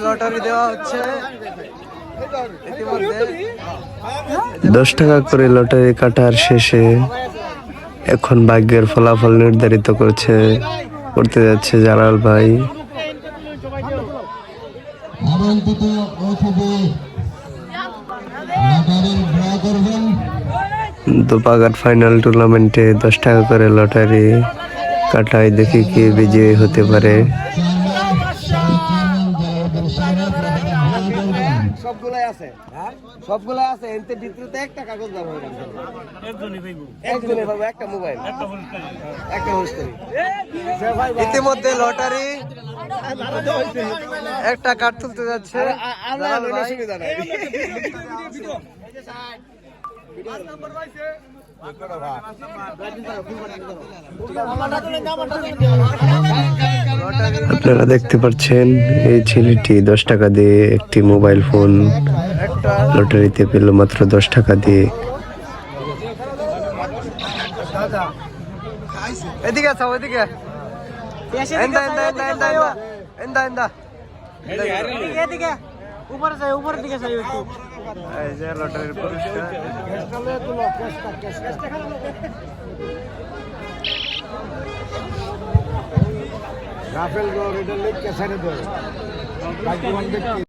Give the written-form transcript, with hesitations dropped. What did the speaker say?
Lottery দেওয়া হচ্ছে। 10 টাকা করে লটারি কাটার শেষে এখন ভাগ্যের ফলাফল নির্ধারিত করতে যাচ্ছে জালাল ভাই। দুপাঘাট ফাইনাল টুর্নামেন্টে 10 টাকা করে লটারি কাটায়, দেখি কে বিজয়ী হতে পারে। সবগুলাই আছে, সবগুলাই আছে। এতে ভিতরে একটা কাগজ দাও, একজনই পাবো একটা মোবাইল, একটা হোস্টেল। ইতিমধ্যে লটারি একটা কার্ড তুলতে যাচ্ছে। আপনারা দেখতে পাচ্ছেন এই ছেলেটি 10 টাকা দিয়ে একটি মোবাইল ফোন লটারিতে পেল, মাত্র 10 টাকা দিয়ে। এদিকে আছে, ওইদিকে এন্দা এন্দা এন্দা এন্দা এন্দা এন্দা এদিকে উপরে যাই, উপরের দিকে যাই একটু। এই যে লটারির পুরস্কার। রাফেল গো রেডের লিগ কেসারে দো।